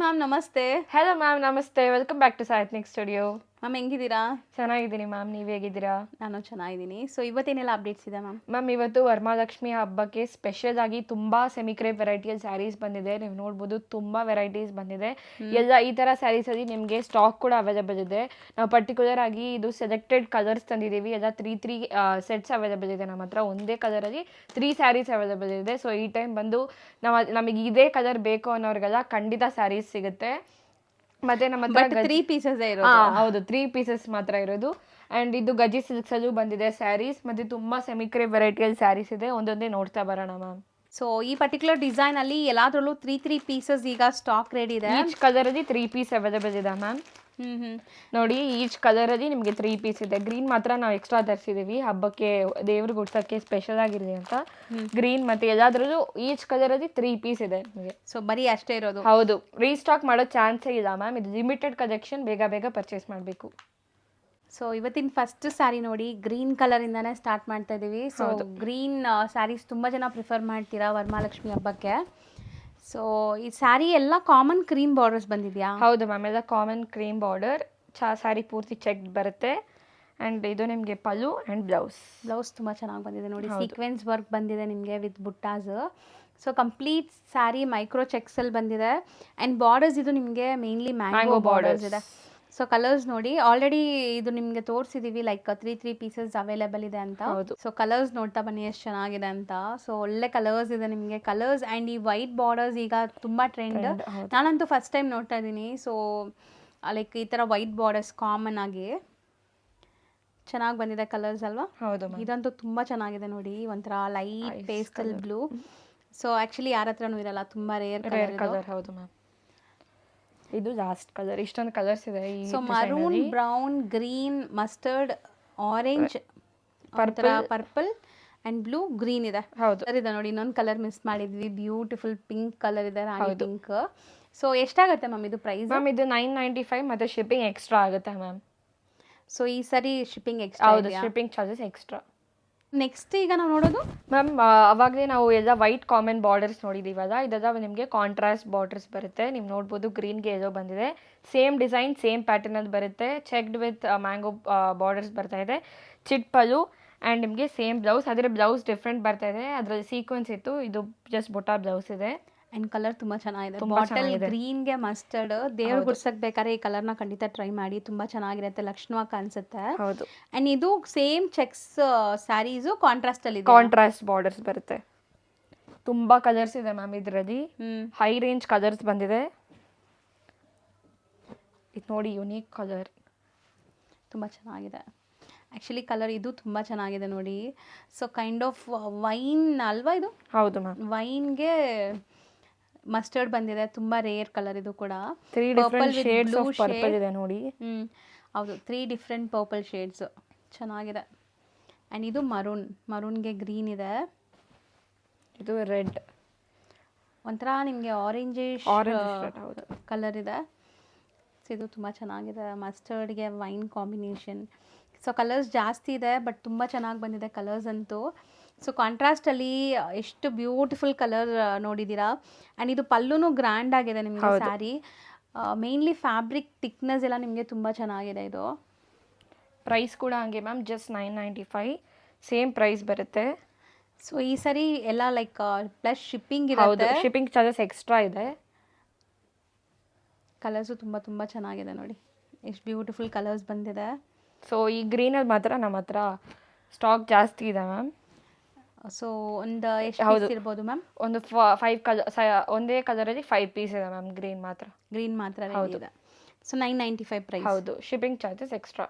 Ma'am, ನಮಸ್ತೆ. Hello ma'am, ನಮಸ್ತೆ. Welcome back to ಸಾಯತ್ನಿಕ್ ಸ್ಟುಡಿಯೋ. ಮ್ಯಾಮ್, ಹೆಂಗಿದ್ದೀರಾ? ಚೆನ್ನಾಗಿದ್ದೀನಿ ಮ್ಯಾಮ್, ನೀವು ಹೇಗಿದ್ದೀರಾ? ನಾನು ಚೆನ್ನಾಗಿದ್ದೀನಿ. ಸೊ ಇವತ್ತೇನೆಲ್ಲ ಅಪ್ಡೇಟ್ಸ್ ಇದೆ ಮ್ಯಾಮ್? ಮ್ಯಾಮ್, ಇವತ್ತು ವರಮಹಾಲಕ್ಷ್ಮಿ ಹಬ್ಬಕ್ಕೆ ಸ್ಪೆಷಲ್ ಆಗಿ ತುಂಬ ಸೆಮಿಕ್ರೇಪ್ ವೆರೈಟಿಯ ಸ್ಯಾರೀಸ್ ಬಂದಿದೆ. ನೀವು ನೋಡ್ಬೋದು, ತುಂಬ ವೆರೈಟೀಸ್ ಬಂದಿದೆ. ಎಲ್ಲ ಈ ಥರ ಸ್ಯಾರೀಸಲ್ಲಿ ನಿಮಗೆ ಸ್ಟಾಕ್ ಕೂಡ ಅವೈಲೇಬಲ್ ಇದೆ. ನಾವು ಪರ್ಟಿಕ್ಯುಲರ್ ಆಗಿ ಇದು ಸೆಲೆಕ್ಟೆಡ್ ಕಲರ್ಸ್ ತಂದಿದ್ದೀವಿ. ಎಲ್ಲ ತ್ರೀ ಸೆಟ್ಸ್ ಅವೈಲೇಬಲ್ ಇದೆ ನಮ್ಮ ಹತ್ರ. ಒಂದೇ ಕಲರಲ್ಲಿ 3 ಸ್ಯಾರೀಸ್ ಅವೈಲೇಬಲ್ ಇದೆ. ಸೊ ಈ ಟೈಮ್ ಬಂದು ನಮಗೆ ಇದೇ ಕಲರ್ ಬೇಕು ಅನ್ನೋರಿಗೆಲ್ಲ ಖಂಡಿತ ಸ್ಯಾರೀಸ್ ಸಿಗುತ್ತೆ. ಮತ್ತೆ ನಮ್ಮ ಹತ್ರ 3 ಪೀಸಸ್ ಹೌದು, 3 ಪೀಸಸ್ ಮಾತ್ರ ಇರೋದು. ಅಂಡ್ ಇದು ಗಜಿ ಸಿಲ್ಕ್ಸ್ ಅಲ್ಲೂ ಬಂದಿದೆ ಸ್ಯಾರೀಸ್. ಮತ್ತೆ ತುಂಬಾ ಸೆಮಿಕ್ರೇಪ್ ವೆರೈಟಿಯಲ್ಲಿ ಸ್ಯಾರೀಸ್ ಇದೆ. ಒಂದೊಂದೇ ನೋಡ್ತಾ ಬರೋಣ ಮ್ಯಾಮ್. ಸೊ ಈ ಪರ್ಟಿಕ್ಯುಲರ್ ಡಿಸೈನ್ ಅಲ್ಲಿ ಎಲ್ಲಾದ್ರಲ್ಲೂ 3 ಪೀಸಸ್ ಈಗ ಸ್ಟಾಕ್ ರೆಡಿ ಇದೆ. ಈಚ್ ಕಲರ್ ಅಲ್ಲಿ 3 ಪೀಸ್ ಅವೈಲೇಬಲ್ ಇದೆ ಮ್ಯಾಮ್. ನೋಡಿ, ಈಚ್ ಕಲರ್ ಅಲ್ಲಿ ನಿಮಗೆ 3 ಪೀಸ್ ಇದೆ. ಗ್ರೀನ್ ಮಾತ್ರ ನಾವು ಎಕ್ಸ್ಟ್ರಾ ತರಿಸಿದೀವಿ, ಹಬ್ಬಕ್ಕೆ ದೇವ್ರಿಗೆ ಉಡ್ಸಕ್ಕೆ ಸ್ಪೆಷಲ್ ಆಗಿರಲಿ ಅಂತ. ಗ್ರೀನ್ ಮತ್ತೆ ಎಲ್ಲಾದ್ರಲ್ಲೂ ಈಚ್ ಕಲರ್ ಅಲ್ಲಿ 3 ಪೀಸ್ ಇದೆ ನಿಮಗೆ. ಸೊ ಬರೀ ಅಷ್ಟೇ ಇರೋದು? ಹೌದು, ರೀಸ್ಟಾಕ್ ಮಾಡೋ ಚಾನ್ಸೇ ಇಲ್ಲ ಮ್ಯಾಮ್. ಇದು ಲಿಮಿಟೆಡ್ ಕಲೆಕ್ಷನ್, ಬೇಗ ಬೇಗ ಪರ್ಚೇಸ್ ಮಾಡಬೇಕು. ಸೊ ಇವತ್ತಿನ ಫಸ್ಟ್ ಸ್ಯಾರಿ ನೋಡಿ, ಗ್ರೀನ್ ಕಲರ್ ಇಂದಾನೆ ಸ್ಟಾರ್ಟ್ ಮಾಡ್ತಾ ಇದೀವಿ. ಸೊ ಗ್ರೀನ್ ಸ್ಯಾರೀಸ್ ತುಂಬಾ ಜನ ಪ್ರಿಫರ್ ಮಾಡ್ತೀರಾ ವರಮಹಾಲಕ್ಷ್ಮಿ ಹಬ್ಬಕ್ಕೆ. ಸೊ ಈ ಸ್ಯಾರಿ ಎಲ್ಲ ಕಾಮನ್ ಕ್ರೀಮ್ ಬಾರ್ಡರ್ಸ್ ಬಂದಿದ್ಯಾ? ಹೌದು ಮ್ಯಾಮ್, ಎಲ್ಲ ಕಾಮನ್ ಕ್ರೀಮ್ ಬಾರ್ಡರ್. ಸ್ಯಾರಿ ಪೂರ್ತಿ ಚೆಕ್ ಬರುತ್ತೆ. ಆ್ಯಂಡ್ ಇದು ನಿಮಗೆ ಪಲ್ಲು ಆ್ಯಂಡ್ ಬ್ಲೌಸ್ ತುಂಬ ಚೆನ್ನಾಗಿ ಬಂದಿದೆ ನೋಡಿ. ಸೀಕ್ವೆನ್ಸ್ ವರ್ಕ್ ಬಂದಿದೆ ನಿಮಗೆ ವಿತ್ ಬುಟ್ಟಾಸ್. ಸೊ ಕಂಪ್ಲೀಟ್ ಸ್ಯಾರಿ ಮೈಕ್ರೋ ಚೆಕ್ಸಲ್ಲಿ ಬಂದಿದೆ. ಆ್ಯಂಡ್ ಬಾರ್ಡರ್ಸ್ ಇದು ನಿಮಗೆ ಮೇನ್ಲಿ ಮ್ಯಾಂಗೋ ಬಾರ್ಡರ್ಸ್ ಇದೆ. ಸೊ ಕಲರ್ಸ್ ನೋಡಿ, ಆಲ್ರೆಡಿ ಇದು ನಿಮಗೆ ತೋರಿಸಿದೀವಿ, ಲೈಕ್ 3 ಪೀಸಸ್ ಅವೈಲೇಬಲ್ ಇದೆ ಅಂತ. ಸೊ ಕಲರ್ಸ್ ನೋಡ್ತಾ ಬನ್ನಿ ಎಷ್ಟು ಚೆನ್ನಾಗಿದೆ ಅಂತ. ಸೊ ಒಳ್ಳೆ ಕಲರ್ಸ್ ಇದೆ ನಿಮಗೆ. ಕಲರ್ಸ್ ಆ್ಯಂಡ್ ಈ ವೈಟ್ ಬಾರ್ಡರ್ಸ್ ಈಗ ತುಂಬ ಟ್ರೆಂಡ್. ನಾನಂತೂ ಫಸ್ಟ್ ಟೈಮ್ ನೋಡ್ತಾ ಇದ್ದೀನಿ. ಸೊ ಲೈಕ್ ಈ ಥರ ವೈಟ್ ಬಾರ್ಡರ್ಸ್ ಕಾಮನ್ ಆಗಿ ಚೆನ್ನಾಗಿ ಬಂದಿದೆ ಕಲರ್ಸ್ ಅಲ್ವಾ? ಹೌದು, ಇದಂತೂ ತುಂಬ ಚೆನ್ನಾಗಿದೆ ನೋಡಿ. ಒಂಥರ light pastel blue. So actually ಯಾರ ಹತ್ರನೂ ಇರಲ್ಲ, ತುಂಬ ರೇರ್ ಕಲರ್. ಹೌದು ಮ್ಯಾಮ್, ಇದು ಲಾಸ್ಟ್ ಕಲರ್. ಇಷ್ಟೊಂದು ಕಲರ್ಸ್ ಇದೆ. So maroon, brown, green, mustard, orange, purple and blue, green ಇದೆ. ಹೌದು, ಇದೆ ನೋಡಿ. ಇನ್ನೊಂದು ಕಲರ್ ಮಿಸ್ ಮಾಡಿದ್ವಿ, ಬ್ಯೂಟಿಫುಲ್ ಪಿಂಕ್ ಕಲರ್ ಇದೆ, ರಾಣಿ ಪಿಂಕ್. ಸೊ ಎಷ್ಟಾಗುತ್ತೆ ಮ್ಯಾಮ್ ಇದು ಪ್ರೈಸ್? ಮ್ಯಾಮ್, ಇದು 995 ಮತ್ತೆ ಶಿಪ್ಪಿಂಗ್ ಎಕ್ಸ್ಟ್ರಾ ಆಗುತ್ತೆ ಮ್ಯಾಮ್. ಸೊ ಈ ಸರಿ ಶಿಪ್ಪಿಂಗ್ ಎಕ್ಸ್ಟ್ರಾ? ಹೌದು, ಶಿಪ್ಪಿಂಗ್ ಚಾರ್ಜಸ್ ಎಕ್ಸ್ಟ್ರಾ. ನೆಕ್ಸ್ಟ್ ಈಗ ನಾವು ನೋಡೋದು ಮ್ಯಾಮ್, ಅವಾಗಲೇ ನಾವು ಎಲ್ಲ ವೈಟ್ ಕಾಮನ್ ಬಾರ್ಡರ್ಸ್ ನೋಡಿದ್ದೀವಲ್ಲ, ಇದೆಲ್ಲ ನಿಮಗೆ ಕಾಂಟ್ರಾಸ್ಟ್ ಬಾರ್ಡರ್ಸ್ ಬರುತ್ತೆ. ನೀವು ನೋಡ್ಬೋದು, ಗ್ರೀನ್ಗೆ ಎಲ್ಲೋ ಬಂದಿದೆ. ಸೇಮ್ ಡಿಸೈನ್, ಸೇಮ್ ಪ್ಯಾಟರ್ನಲ್ಲಿ ಬರುತ್ತೆ. ಚೆಕ್ಡ್ ವಿತ್ ಮ್ಯಾಂಗೋ ಬಾರ್ಡರ್ಸ್ ಬರ್ತಾ ಇದೆ. ಚಿಟ್ ಪಲ್ಲು ಆ್ಯಂಡ್ ನಿಮಗೆ ಸೇಮ್ ಬ್ಲೌಸ್. ಅದರ ಬ್ಲೌಸ್ ಡಿಫ್ರೆಂಟ್ ಬರ್ತಾ ಇದೆ. ಅದರಲ್ಲಿ ಸೀಕ್ವೆನ್ಸ್ ಇತ್ತು, ಇದು ಜಸ್ಟ್ ಬುಟಾ ಬ್ಲೌಸ್ ಇದೆ. ಆ್ಯಂಡ್ ಕಲರ್ ತುಂಬ ಚೆನ್ನಾಗಿದೆ. ಬಾಟಲ್ ಗ್ರೀನ್ಗೆ ಮಸ್ಟರ್ಡ್. ದೇವ್ರು ಗುಡ್ಸಕ್ ಬೇಕಾದ್ರೆ ಈ ಕಲರ್ನ ಖಂಡಿತ ಟ್ರೈ ಮಾಡಿ, ತುಂಬ ಚೆನ್ನಾಗಿರುತ್ತೆ, ಲಕ್ಷಣವಾಗಿ ಕಾಣಿಸುತ್ತೆ. ಹೌದು. ಆ್ಯಂಡ್ ಇದು ಸೇಮ್ ಚೆಕ್ಸ್ ಸ್ಯಾರೀಸು ಕಾಂಟ್ರಾಸ್ಟಲ್ಲಿ ಇದೆ. ಕಾಂಟ್ರಾಸ್ಟ್ ಬಾರ್ಡರ್ಸ್ ಬರುತ್ತೆ. ತುಂಬ ಕಲರ್ಸ್ ಇದೆ ಮ್ಯಾಮ್ ಇದರಲ್ಲಿ. ಹೈ ರೇಂಜ್ ಕಲರ್ಸ್ ಬಂದಿದೆ. ಇದು ನೋಡಿ, ಯುನೀಕ್ ಕಲರ್, ತುಂಬ ಚೆನ್ನಾಗಿದೆ. ಆ್ಯಕ್ಚುಲಿ ಕಲರ್ ಇದು ತುಂಬ ಚೆನ್ನಾಗಿದೆ ನೋಡಿ. ಸೊ ಕೈಂಡ್ ಆಫ್ ವೈನ್ ಅಲ್ವಾ ಇದು? ಹೌದು ಮ್ಯಾಮ್, ವೈನ್ಗೆ ಮಸ್ಟರ್ಡ್ ಬಂದಿದೆ. ತುಂಬ ರೇರ್ ಕಲರ್ ಇದು ಕೂಡ. 3 ಡಿಫರೆಂಟ್ ಶೇಡ್ಸ್ ಆಫ್ ಪರ್ಪಲ್ ಇದೆ ನೋಡಿ. ಹೌದು, 3 ಡಿಫ್ರೆಂಟ್ ಪರ್ಪಲ್ ಶೇಡ್ಸ್ ಚೆನ್ನಾಗಿದೆ. ಆ್ಯಂಡ್ ಇದು ಮರೂನ್ಗೆ ಗ್ರೀನ್ ಇದೆ. ಇದು ರೆಡ್, ಒಂಥರ ನಿಮಗೆ ಆರೆಂಜಿಶ್ ಹೌದು ಕಲರ್ ಇದೆ. ಸೊ ಇದು ತುಂಬ ಚೆನ್ನಾಗಿದೆ. ಮಸ್ಟರ್ಡ್ಗೆ ವೈನ್ ಕಾಂಬಿನೇಷನ್. ಸೊ ಕಲರ್ಸ್ ಜಾಸ್ತಿ ಇದೆ, ಬಟ್ ತುಂಬ ಚೆನ್ನಾಗಿ ಬಂದಿದೆ ಕಲರ್ಸ್ ಅಂತೂ. ಸೊ ಕಾಂಟ್ರಾಸ್ಟಲ್ಲಿ ಎಷ್ಟು ಬ್ಯೂಟಿಫುಲ್ ಕಲರ್ ನೋಡಿದ್ದೀರಾ. ಆ್ಯಂಡ್ ಇದು ಪಲ್ಲುನೂ ಗ್ರ್ಯಾಂಡ್ ಆಗಿದೆ ನಿಮಗೆ ಸ್ಯಾರಿ. ಮೇನ್ಲಿ ಫ್ಯಾಬ್ರಿಕ್ ಥಿಕ್ನೆಸ್ ಎಲ್ಲ ನಿಮಗೆ ತುಂಬ ಚೆನ್ನಾಗಿದೆ. ಇದು ಪ್ರೈಸ್ ಕೂಡ ಹಂಗೆ ಮ್ಯಾಮ್, ಜಸ್ಟ್ 995 ಸೇಮ್ ಪ್ರೈಸ್ ಬರುತ್ತೆ. ಸೊ ಈ ಸರಿ ಎಲ್ಲ ಲೈಕ್ ಪ್ಲಸ್ ಶಿಪ್ಪಿಂಗ್ ಇರುತ್ತೆ. ಶಿಪ್ಪಿಂಗ್ ಚಾರ್ಜಸ್ ಎಕ್ಸ್ಟ್ರಾ ಇದೆ. ಕಲರ್ಸು ತುಂಬ ತುಂಬ ಚೆನ್ನಾಗಿದೆ ನೋಡಿ, ಎಷ್ಟು ಬ್ಯೂಟಿಫುಲ್ ಕಲರ್ಸ್ ಬಂದಿದೆ. ಸೊ ಈ ಗ್ರೀನಲ್ಲಿ ಮಾತ್ರ ನಮ್ಮ ಹತ್ರ ಸ್ಟಾಕ್ ಜಾಸ್ತಿ ಇದೆ ಮ್ಯಾಮ್. ಸೊ ಒಂದು ಎಷ್ಟು ಇರ್ಬೋದು ಮ್ಯಾಮ್? ಒಂದು 5 ಕಲರ್, ಒಂದೇ ಕಲರಲ್ಲಿ 5 ಪೀಸ್ ಇದೆ ಮ್ಯಾಮ್. ಗ್ರೀನ್ ಮಾತ್ರ ಇದೆ. So 995 price. ಹೌದು, ಶಿಪ್ಪಿಂಗ್ ಚಾರ್ಜಸ್ ಎಕ್ಸ್ಟ್ರಾ.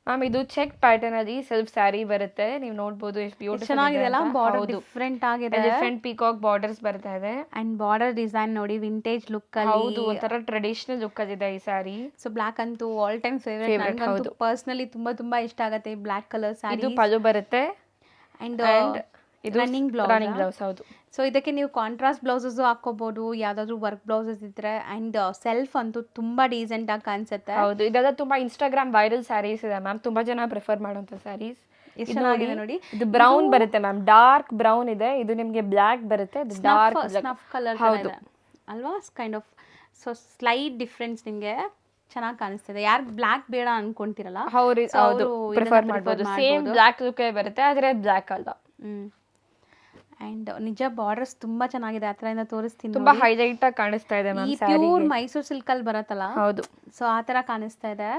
ಮ್ಯಾಮ್, ಇದು ಚೆಕ್ ಪ್ಯಾಟರ್ನ್ ಅಲ್ಲಿ ಸೆಲ್ಫ್ ಸ್ಯಾರಿ ಬರುತ್ತೆ. ನೀವು ನೋಡ್ಬೋದು, ಎಷ್ಟು ಬ್ಯೂಟಿಫುಲ್ ಚೆನ್ನಾಗಿದೆ ಅಲ್ಲ. ಬಾರ್ಡರ್ ಡಿಫರೆಂಟ್ ಆಗಿದೆ. ಡಿಫರೆಂಟ್ ಪೀಕಾಕ್ ಬಾರ್ಡರ್ಸ್ ಬರ್ತಾ ಇದೆ. ಅಂಡ್ ಬಾರ್ಡರ್ ಡಿಸೈನ್ ನೋಡಿ, ವಿಂಟೇಜ್ ಲುಕ್ ಅಲ್ಲಿ. ಹೌದು, ಒಂಥರ ಟ್ರೆಡಿಷನಲ್ ಲುಕ್ ಅಲ್ಲಿ ಇದೆ ಈ ಸ್ಯಾರಿ. ಸೊ ಬ್ಲಾಕ್ ಅಂತೂ ಆಲ್ ಟೈಮ್ ಫೇವರೇಟ್. ನನಗಂತೂ ಪರ್ಸನಲಿ ತುಂಬಾ ಇಷ್ಟ ಆಗುತ್ತೆ ಈ ಬ್ಲಾಕ್ ಕಲರ್ ಸ್ಯಾರಿ. ಇದು ಪಲ್ಲು ಬರುತ್ತೆ ಅಂಡ್ ಇದು ರನ್ನಿಂಗ್ ಬ್ಲೌಸ್. ಹೌದು. ಸೊ ಇದಕ್ಕೆ ನೀವು ಕಾಂಟ್ರಾಸ್ಟ್ ಬ್ಲೌಸಸ್ ಹಾಕೋಬಹುದು, ಯಾವ್ದಾದ್ರು ವರ್ಕ್ ಬ್ಲೌಸಸ್ ಇದ್ರೆ. ಅಂಡ್ ಸೆಲ್ಫ್ ಅಂತೂ ತುಂಬಾ ಡೀಸೆಂಟ್ ಆಗಿ ಕಾಣಿಸುತ್ತೆ. ಹೌದು, ಇದೆಲ್ಲ ತುಂಬಾ ಇನ್ಸ್ಟಾಗ್ರಾಮ್ ವೈರಲ್ ಸ್ಯಾರೀಸ್ ಇದೆ ಮ್ಯಾಮ್. ತುಂಬಾ ಜನ ಪ್ರಿಫರ್ ಮಾಡುವಂತ ಸ್ಯಾರೀಸ್. ಚೆನ್ನಾಗಿದೆ ನೋಡಿ. ಇದು ಬ್ರೌನ್ ಬರುತ್ತೆ ಮ್ಯಾಮ್, ಡಾರ್ಕ್ ಬ್ರೌನ್ ಇದೆ. ಇದು ನಿಮಗೆ ಬ್ಲಾಕ್ ಬರುತ್ತೆ, ಡಾರ್ಕ್ ಸ್ನಫ್ ಕಲರ್. ಹೌದು. ಅಲ್ವಾ kind of. So slight difference ನಿಮಗೆ ಚೆನ್ನಾಗಿ ಕಾಣಿಸ್ತಿದೆ. ಯಾರು ಬ್ಲ್ಯಾಕ್ ಬೇಡ ಅನ್ಕೊಂತಿರಲ್ಲ ಹೌದು So ಹೌದು ಅವ್ರು ಪ್ರಿಫರ್ ಇದನ್ನ ಮಾಡ್ಬೋದು. prefer ಸೇಮ್ ಮಾಡ್ಬೋದು. ಬ್ಲ್ಯಾಕ್ ಲುಕ್ ಬರುತ್ತೆ ಆದರೆ ಬ್ಲ್ಯಾಕ್ ಅಲ್ಲ. ಆ್ಯಂಡ್ ನಿಜ ಬಾರ್ಡರ್ಸ್ ತುಂಬ ಚೆನ್ನಾಗಿದೆ. ಆ ಥರದಿಂದ ತೋರಿಸ್ತೀನಿ ತುಂಬಾ ನೋಡಿ. ಹೈಲೈಟ್ ಆಗಿ ಕಾಣಿಸ್ತಾ ಇದೆ ಈ ಮ್ಯಾಮ್ ಪ್ಯೂರ್ ಸ್ಯಾರಿಗೆ. ಮೈಸೂರು ಸಿಲ್ಕಲ್ಲಿ ಬರುತ್ತಲ್ಲ, ಹೌದು ಸೊ ಆ ಥರ ಕಾಣಿಸ್ತಾ ಇದೆ.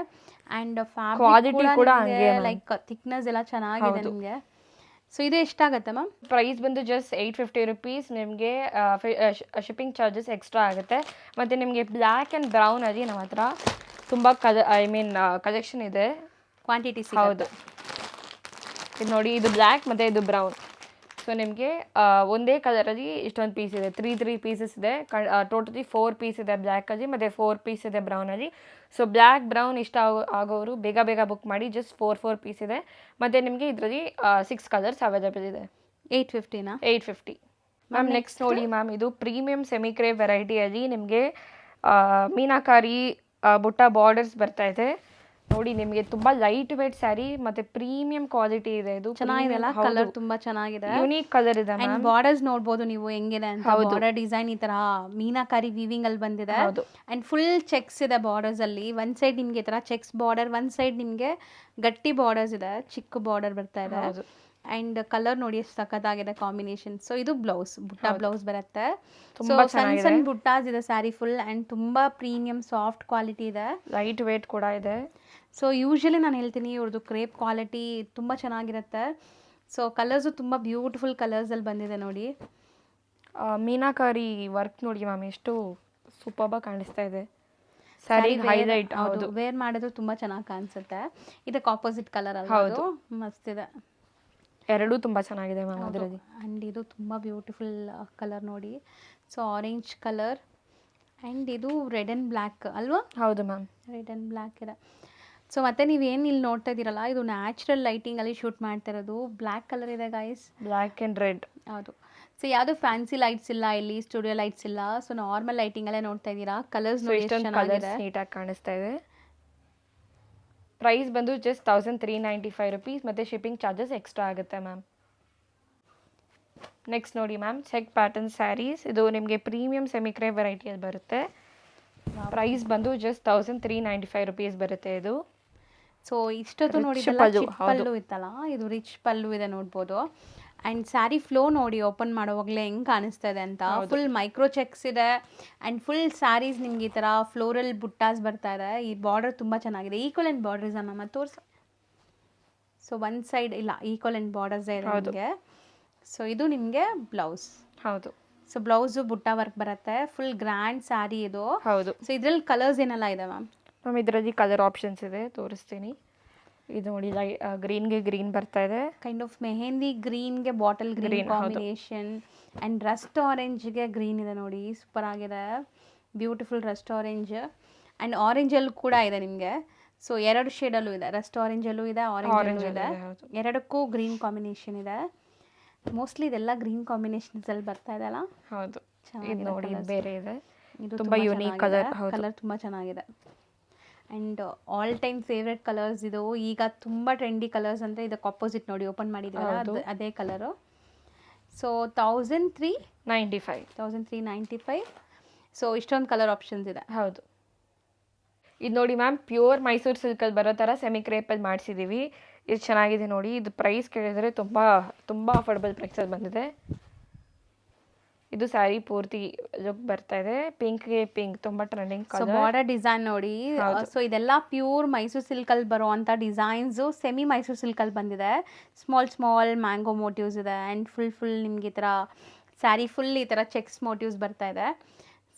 ಆ್ಯಂಡ್ Quality ಫ್ಯಾಬ್ರಿಕ್ ಕೂಡ ಕೂಡ ಹಂಗೆ ma'am. ಲೈಕ್ ಥಿಕ್ನೆಸ್ ಎಲ್ಲ ಚೆನ್ನಾಗಿದೆ ಹೌದು. ನಿಮಗೆ. ಸೊ ಇದು ಎಷ್ಟಾಗುತ್ತೆ ಮ್ಯಾಮ್? ಪ್ರೈಸ್ ಬಂದು ಜಸ್ಟ್ 850 ರುಪೀಸ್. ನಿಮಗೆ ಶಿಪ್ಪಿಂಗ್ ಚಾರ್ಜಸ್ ಎಕ್ಸ್ಟ್ರಾ ಆಗುತ್ತೆ. ಮತ್ತು ನಿಮಗೆ ಬ್ಲ್ಯಾಕ್ ಆ್ಯಂಡ್ ಬ್ರೌನ್ ಅಲ್ಲಿ ನಮ್ಮ ಹತ್ರ ತುಂಬ ಕಲೆಕ್ಷನ್ ಇದೆ. ಕ್ವಾಂಟಿಟಿ ಹೌದು ಇದು ನೋಡಿ, ಇದು ಬ್ಲ್ಯಾಕ್ ಮತ್ತು ಇದು ಬ್ರೌನ್. ಸೊ ನಿಮಗೆ ಒಂದೇ ಕಲರಲ್ಲಿ ಇಷ್ಟೊಂದು ಪೀಸ್ ಇದೆ, ತ್ರೀ ಪೀಸಸ್ ಇದೆ. ಟೋಟಲಿ 4 ಪೀಸ್ ಇದೆ ಬ್ಲ್ಯಾಕಲ್ಲಿ ಮತ್ತು 4 ಪೀಸ್ ಇದೆ ಬ್ರೌನಲ್ಲಿ. ಸೊ ಬ್ಲ್ಯಾಕ್ ಬ್ರೌನ್ ಇಷ್ಟ ಆಗೋರು ಬೇಗ ಬುಕ್ ಮಾಡಿ. ಜಸ್ಟ್ 4 ಪೀಸ್ ಇದೆ. ಮತ್ತು ನಿಮಗೆ ಇದರಲ್ಲಿ 6 ಕಲರ್ಸ್ ಅವೈಲೇಬಲ್ ಇದೆ. 850ನಾ? 850 ಮ್ಯಾಮ್. ನೆಕ್ಸ್ಟ್ ನೋಡಿ ಮ್ಯಾಮ್, ಇದು ಪ್ರೀಮಿಯಂ ಸೆಮಿ ಕ್ರೇಪ್ ವೆರೈಟಿಯಲ್ಲಿ ನಿಮಗೆ ಮೀನಾಕಾರಿ ಬುಟ್ಟ ಬಾರ್ಡರ್ಸ್ ಬರ್ತಾ ಇದೆ ನೋಡಿ. ನಿಮಗೆ ತುಂಬ ಲೈಟ್ ವೇಟ್ ಸ್ಯಾರಿ ಮತ್ತು ಪ್ರೀಮಿಯಂ ಕ್ವಾಲಿಟಿ ಇದೆ. ಇದು ಚೆನ್ನಾಗಿದೆ ಅಲ್ಲ, ಕಲರ್ ತುಂಬಾ ಚೆನ್ನಾಗಿದೆ. ಯುನೀಕ್ ಕಲರ್ ಇದೆ ಅಂಡ್ ಬಾರ್ಡರ್ಸ್ ನೋಡ್ಬೋದು ನೀವು ಹೆಂಗಿದೆ ಅಂತ. ಬಾರ್ಡರ್ ಡಿಸೈನ್ ಈ ತರ ಮೀನಾಕಾರಿ ವೀವಿಂಗ್ ಅಲ್ಲಿ ಬಂದಿದೆ. ಅಂಡ್ ಫುಲ್ ಚೆಕ್ಸ್ ಇದೆ ಬಾರ್ಡರ್ಸ್ ಅಲ್ಲಿ. ಒಂದ್ ಸೈಡ್ ನಿಮ್ಗೆ ಈ ತರ ಚೆಕ್ಸ್ ಬಾರ್ಡರ್, ಒಂದ್ ಸೈಡ್ ನಿಮ್ಗೆ ಗಟ್ಟಿ ಬಾರ್ಡರ್ಸ್ ಇದೆ, ಚಿಕ್ಕ ಬಾರ್ಡರ್ ಬರ್ತಾ ಇದೆ. ಅಂಡ್ ಕಲರ್ ನೋಡಿ ಎಷ್ಟು ಸಖತ್ತಾಗಿದೆ ಕಾಂಬಿನೇಷನ್. ಸೊ ಇದು ಬ್ಲೌಸ್, ಬುಟ್ಟ ಬ್ಲೌಸ್ ಬರುತ್ತೆ. ಸೊ ಸಣ್ಣ ಬುಟ್ಟಾಸ್ ಇದೆ ಸ್ಯಾರಿ ಫುಲ್. ಅಂಡ್ ತುಂಬಾ ಪ್ರೀಮಿಯಂ ಸಾಫ್ಟ್ ಕ್ವಾಲಿಟಿ ಇದೆ, ಲೈಟ್ ವೇಟ್ ಕೂಡ ಇದೆ. ಸೊ ಯೂಶಲಿ ನಾನು ಹೇಳ್ತೀನಿ ಇವ್ರದ್ದು ಕ್ರೇಪ್ ಕ್ವಾಲಿಟಿ ತುಂಬ ಚೆನ್ನಾಗಿರುತ್ತೆ. ಸೊ ಕಲರ್ಸು ತುಂಬ ಬ್ಯೂಟಿಫುಲ್ ಕಲರ್ಸಲ್ಲಿ ಬಂದಿದೆ ನೋಡಿ. ಮೀನಾಕಾರಿ ವರ್ಕ್ ನೋಡಿ ಮ್ಯಾಮ್, ಎಷ್ಟು ಸೂಪರ್ಬಾಗಿ ಕಾಣಿಸ್ತಾ ಇದೆ ಸ್ಯಾರಿ. ಹೈಲೈಟ್. ಹೌದು, ವೇರ್ ಮಾಡಿದ್ರು ತುಂಬ ಚೆನ್ನಾಗಿ ಕಾಣಿಸುತ್ತೆ. ಇದಕ್ಕೆ ಆಪೋಸಿಟ್ ಕಲರ್ ಅಲ್ಲ, ಮಸ್ತ್ ಇದೆ. ಎರಡೂ ತುಂಬ ಚೆನ್ನಾಗಿದೆ ಮ್ಯಾಮ್ ಅದರಲ್ಲಿ. ಆ್ಯಂಡ್ ಇದು ತುಂಬ ಬ್ಯೂಟಿಫುಲ್ ಕಲರ್ ನೋಡಿ. ಸೊ ಆರೆಂಜ್ ಕಲರ್ ಆ್ಯಂಡ್ ಇದು ರೆಡ್ ಆ್ಯಂಡ್ ಬ್ಲ್ಯಾಕ್ ಅಲ್ವಾ? ಹೌದು ಮ್ಯಾಮ್, ರೆಡ್ ಆ್ಯಂಡ್ ಬ್ಲ್ಯಾಕ್ ಇದೆ. ಸೊ ಮತ್ತೆ ನೀವೇನು ಇಲ್ಲಿ ನೋಡ್ತಾ ಇದ್ದೀರಲ್ಲ, ಇದು ನ್ಯಾಚುರಲ್ ಲೈಟಿಂಗಲ್ಲಿ ಶೂಟ್ ಮಾಡ್ತಾ ಇರೋದು. ಬ್ಲ್ಯಾಕ್ ಕಲರ್ ಇದೆ ಗೈಸ್, ಬ್ಲ್ಯಾಕ್ ಆ್ಯಂಡ್ ರೆಡ್. ಹೌದು. ಸೊ ಯಾವುದು ಫ್ಯಾನ್ಸಿ ಲೈಟ್ಸ್ ಇಲ್ಲ ಇಲ್ಲಿ, ಸ್ಟುಡಿಯೋ ಲೈಟ್ಸ್ ಇಲ್ಲ. ಸೊ ನಾರ್ಮಲ್ ಲೈಟಿಂಗಲ್ಲೇ ನೋಡ್ತಾ ಇದ್ದೀರಾ. ಕಲರ್ಸ್ ನೋಡಿ ಎಷ್ಟು ಚೆನ್ನಾಗಿದೆ, ನೀಟಾಗಿ ಕಾಣಿಸ್ತಾ ಇದೆ. ಪ್ರೈಸ್ ಬಂದು ಜಸ್ಟ್ 1395 ರುಪೀಸ್ ಮತ್ತು ಶಿಪ್ಪಿಂಗ್ ಚಾರ್ಜಸ್ ಎಕ್ಸ್ಟ್ರಾ ಆಗುತ್ತೆ ಮ್ಯಾಮ್. ನೆಕ್ಸ್ಟ್ ನೋಡಿ ಮ್ಯಾಮ್, ಚೆಕ್ ಪ್ಯಾಟರ್ನ್ ಸ್ಯಾರೀಸ್. ಇದು ನಿಮಗೆ ಪ್ರೀಮಿಯಂ ಸೆಮಿ ಕ್ರೇಪ್ ವೆರೈಟಿಯಲ್ಲಿ ಬರುತ್ತೆ. ಪ್ರೈಸ್ ಬಂದು ಜಸ್ಟ್ 1395 ರುಪೀಸ್ ಬರುತ್ತೆ ಇದು. ಸೊ ಇಷ್ಟೊತ್ತು ನೋಡಿದಲ್ಲ ಪಲ್ಲು ಇತ್ತಲ್ಲ, ಇದು ರಿಚ್ ಪಲ್ಲು ಇದೆ ನೋಡ್ಬೋದು. ಆ್ಯಂಡ್ ಸ್ಯಾರಿ ಫ್ಲೋ ನೋಡಿ ಓಪನ್ ಮಾಡೋವಾಗಲೇ ಹೆಂಗೆ ಕಾಣಿಸ್ತಾ ಇದೆ ಅಂತ. ಫುಲ್ ಮೈಕ್ರೋ ಚೆಕ್ಸ್ ಇದೆ. ಆ್ಯಂಡ್ ಫುಲ್ ಸ್ಯಾರೀಸ್ ನಿಮ್ಗೆ ಈ ಥರ ಫ್ಲೋರಲ್ ಬುಟ್ಟಾಸ್ ಬರ್ತಾ ಇದೆ. ಈ ಬಾರ್ಡರ್ ತುಂಬ ಚೆನ್ನಾಗಿದೆ. ಈಕ್ವಲ್ ಆ್ಯಂಡ್ ಬಾರ್ಡರ್ಸ್ ಮ್ಯಾಮ್ ತೋರಿಸಿ. ಸೊ ಒನ್ ಸೈಡ್ ಇಲ್ಲ, ಈಕ್ವಲ್ ಆ್ಯಂಡ್ ಬಾರ್ಡರ್ಸ್ ಇದೆ ನಿಮಗೆ. ಸೊ ಇದು ನಿಮಗೆ ಬ್ಲೌಸ್. ಹೌದು. ಸೊ ಬ್ಲೌಸು ಬುಟ್ಟ ವರ್ಕ್ ಬರುತ್ತೆ. ಫುಲ್ ಗ್ರ್ಯಾಂಡ್ ಸ್ಯಾರಿ ಇದು. ಹೌದು. ಸೊ ಇದ್ರಲ್ಲಿ ಕಲರ್ಸ್ ಏನೆಲ್ಲ ಇದೆ ಮ್ಯಾಮ್? ಮ್ಯಾಮ್ ಇದರಲ್ಲಿ ಕಲರ್ ಆಪ್ಷನ್ಸ್ ಇದೆ, ತೋರಿಸ್ತೀನಿ. ಇದು ನೋಡಿ, ಗ್ರೀನ್ಗೆ ಗ್ರೀನ್ ಬರ್ತಾ ಇದೆ, ಕೈಂಡ್ ಆಫ್ ಮೆಹಂದಿ ಗ್ರೀನ್ಗೆ bottle green combination. And rust ಆರೆಂಜ್ಗೆ ಗ್ರೀನ್ ಇದೆ ನೋಡಿ, ಸೂಪರ್ ಆಗಿದೆ. Beautiful rust orange. ಆ್ಯಂಡ್ ಆರೆಂಜಲ್ಲೂ ಕೂಡ ಇದೆ ನಿಮಗೆ. ಸೊ 2 ಶೇಡಲ್ಲೂ ಇದೆ, ರಸ್ಟ್ ಆರೆಂಜಲ್ಲೂ ಇದೆ, ಆರೆಂಜಲ್ಲೂ ಇದೆ. ಎರಡಕ್ಕೂ ಗ್ರೀನ್ ಕಾಂಬಿನೇಷನ್ ಇದೆ. ಮೋಸ್ಟ್ಲಿ ಇದೆಲ್ಲ ಗ್ರೀನ್ ಕಾಂಬಿನೇಷನ್ಸಲ್ಲಿ ಬರ್ತಾ ಇದೆ ಅಲ್ಲ? ಹೌದು. ಇದು ನೋಡಿ, ಬೇರೆ ಇದೆ, ಇದು ತುಂಬ ಯೂನಿಕ್ ಕಲರ್. ಕಲರ್ ತುಂಬ ಚೆನ್ನಾಗಿದೆ. And all time favourite colours ಇದು. ಈಗ ತುಂಬ ಟ್ರೆಂಡಿ ಕಲರ್ಸ್ ಅಂದರೆ ಇದಕ್ಕೆ ಆಪೋಸಿಟ್ ನೋಡಿ, ಓಪನ್ ಮಾಡಿದ್ದೀವಲ್ಲ ಅದೇ ಕಲರು. ಸೊ 1395. ಸೊ ಇಷ್ಟೊಂದು ಕಲರ್ ಆಪ್ಷನ್ಸ್ ಇದೆ. ಹೌದು. ಇದು ನೋಡಿ ಮ್ಯಾಮ್, ಪ್ಯೂರ್ ಮೈಸೂರು ಸಿಲ್ಕಲ್ಲಿ ಬರೋ ಥರ ಸೆಮಿ ಕ್ರೇಪಲ್ಲಿ ಮಾಡಿಸಿದ್ದೀವಿ. ಇದು ಚೆನ್ನಾಗಿದೆ ನೋಡಿ. ಇದು ಪ್ರೈಸ್ ಕೇಳಿದರೆ ತುಂಬ ತುಂಬ ಅಫೋರ್ಡಬಲ್ ಪ್ರೈಸಲ್ಲಿ ಬಂದಿದೆ. ಇದು ಸ್ಯಾರಿ ಪೂರ್ತಿ ಲುಕ್ ಬರ್ತಾ ಇದೆ. ಪಿಂಕ್ಗೆ ಪಿಂಕ್ ತುಂಬ ಟ್ರೆಂಡಿಂಗ್ ಕಲರ್. ಬಾರ್ಡರ್ ಡಿಸೈನ್ ನೋಡಿ. ಸೊ ಇದೆಲ್ಲ ಪ್ಯೂರ್ ಮೈಸೂರು ಸಿಲ್ಕಲ್ಲಿ ಬರೋ ಅಂಥ ಡಿಸೈನ್ಸು ಸೆಮಿ ಮೈಸೂರು ಸಿಲ್ಕಲ್ಲಿ ಬಂದಿದೆ. ಸ್ಮಾಲ್ ಮ್ಯಾಂಗೋ ಮೋಟಿವ್ಸ್ ಇದೆ. ಆ್ಯಂಡ್ ಫುಲ್ ನಿಮಗೆ ಈ ಥರ ಸ್ಯಾರಿ ಫುಲ್ ಈ ಥರ ಚೆಕ್ಸ್ ಮೋಟಿವ್ಸ್ ಬರ್ತಾ ಇದೆ.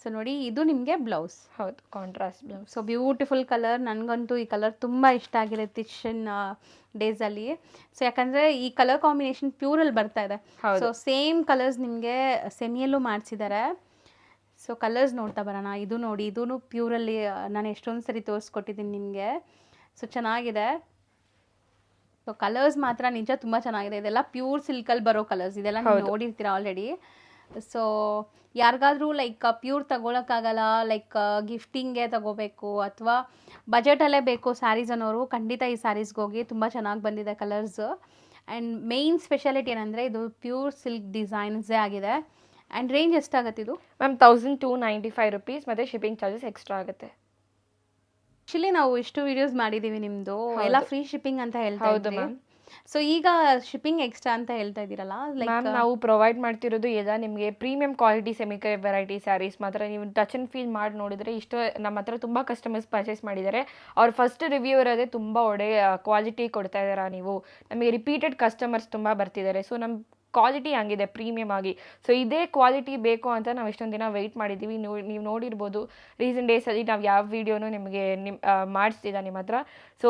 ಸೊ ನೋಡಿ, ಇದು ನಿಮಗೆ ಬ್ಲೌಸ್. ಹೌದು, contrast blouse. So beautiful colour. ನನಗಂತೂ ಈ ಕಲರ್ ತುಂಬ ಇಷ್ಟ ಆಗಿದೆ ಇತ್ತೀಚಿನ ಡೇಸಲ್ಲಿ. ಸೊ ಯಾಕಂದರೆ ಈ ಕಲರ್ ಕಾಂಬಿನೇಷನ್ ಪ್ಯೂರಲ್ಲಿ ಬರ್ತಾ ಇದೆ. ಸೊ ಸೇಮ್ ಕಲರ್ಸ್ ನಿಮಗೆ ಸೆಮಿಯಲ್ಲೂ ಮಾಡಿಸಿದ್ದಾರೆ. ಸೊ ಕಲರ್ಸ್ ನೋಡ್ತಾ ಬರೋಣ. ಇದು ನೋಡಿ, ಇದೂ ಪ್ಯೂರಲ್ಲಿ ನಾನು ಎಷ್ಟೊಂದು ಸರಿ ತೋರಿಸ್ಕೊಟ್ಟಿದ್ದೀನಿ ನಿಮಗೆ. ಸೊ ಚೆನ್ನಾಗಿದೆ. ಸೊ ಕಲರ್ಸ್ ಮಾತ್ರ ನಿಜ ತುಂಬ ಚೆನ್ನಾಗಿದೆ. ಇದೆಲ್ಲ ಪ್ಯೂರ್ ಸಿಲ್ಕಲ್ಲಿ ಬರೋ ಕಲರ್ಸ್. ಇದೆಲ್ಲ ನೀವು ನೋಡಿರ್ತೀರ ಆಲ್ರೆಡಿ. ಸೊ ಯಾರಿಗಾದ್ರೂ ಲೈಕ್ ಪ್ಯೂರ್ ತಗೊಳಕ್ಕಾಗಲ್ಲ, ಲೈಕ್ ಗಿಫ್ಟಿಂಗ್ಗೆ ತಗೋಬೇಕು ಅಥವಾ ಬಜೆಟಲ್ಲೇ ಬೇಕು ಸ್ಯಾರೀಸ್ ಅನ್ನೋರು ಖಂಡಿತ ಈ ಸ್ಯಾರೀಸ್ಗೆ ಹೋಗಿ. ತುಂಬ ಚೆನ್ನಾಗಿ ಬಂದಿದೆ ಕಲರ್ಸ್. ಆ್ಯಂಡ್ ಮೇಯ್ನ್ ಸ್ಪೆಷಾಲಿಟಿ ಏನಂದರೆ ಇದು ಪ್ಯೂರ್ ಸಿಲ್ಕ್ ಡಿಸೈನ್ಸೇ ಆಗಿದೆ. ಆ್ಯಂಡ್ ರೇಂಜ್ ಎಷ್ಟಾಗತ್ತೆ ಇದು? ಮ್ಯಾಮ್ 1295 ರುಪೀಸ್ ಮತ್ತು ಶಿಪ್ಪಿಂಗ್ ಚಾರ್ಜಸ್ ಎಕ್ಸ್ಟ್ರಾ ಆಗುತ್ತೆ. ಆ್ಯಕ್ಚುಲಿ ನಾವು ಇಷ್ಟು ವಿಡಿಯೋಸ್ ಮಾಡಿದ್ದೀವಿ ನಿಮ್ಮದು ಎಲ್ಲ ಫ್ರೀ ಶಿಪ್ಪಿಂಗ್ ಅಂತ ಹೇಳ್ತಾ ಹೌದು ಇದ್ವಿ. ಮ್ಯಾಮ್. ಸೊ ಈಗ ಶಿಪ್ಪಿಂಗ್ ಎಕ್ಸ್ಟ್ರಾ ಅಂತ ಹೇಳ್ತಾ ಇದ್ದೀರಲ್ಲ, ಮ್ಯಾಮ್ ನಾವು ಪ್ರೊವೈಡ್ ಮಾಡ್ತಿರೋದು ಎಲ್ಲ ನಿಮಗೆ ಪ್ರೀಮಿಯಂ ಕ್ವಾಲಿಟಿ ಸೆಮಿಕ್ರೇಪ್ ವೆರೈಟಿ ಸ್ಯಾರೀಸ್ ಮಾತ್ರ. ನೀವು ಟಚ್ ಆ್ಯಂಡ್ ಫೀಲ್ ಮಾಡಿ ನೋಡಿದ್ರೆ ಇಷ್ಟು ನಮ್ಮ ಹತ್ರ ತುಂಬ ಕಸ್ಟಮರ್ಸ್ ಪರ್ಚೇಸ್ ಮಾಡಿದ್ದಾರೆ. ಅವ್ರ ಫಸ್ಟ್ ರಿವ್ಯೂ ಇರೋದೇ ತುಂಬ ಒಳ್ಳೆಯ ಕ್ವಾಲಿಟಿ ಕೊಡ್ತಾ ಇದ್ದೀರಾ ನೀವು. ನಮಗೆ ರಿಪೀಟೆಡ್ ಕಸ್ಟಮರ್ಸ್ ತುಂಬ ಬರ್ತಿದ್ದಾರೆ. ಸೊ ನಮ್ಮ ಕ್ವಾಲಿಟಿ ಹಂಗಿದೆ ಪ್ರೀಮಿಯಮ್ ಆಗಿ. ಸೊ ಇದೇ ಕ್ವಾಲಿಟಿ ಬೇಕು ಅಂತ ನಾವು ಇಷ್ಟೊಂದು ದಿನ ವೆಯ್ಟ್ ಮಾಡಿದ್ದೀವಿ. ನೀವು ನೋಡಿರ್ಬೋದು ರೀಸೆಂಟ್ ಡೇಸಲ್ಲಿ ನಾವು ಯಾವ ವೀಡಿಯೋನು ನಿಮಗೆ ಮಾಡಿಸ್ತಿದ್ದ ನಿಮ್ಮ ಹತ್ರ. ಸೊ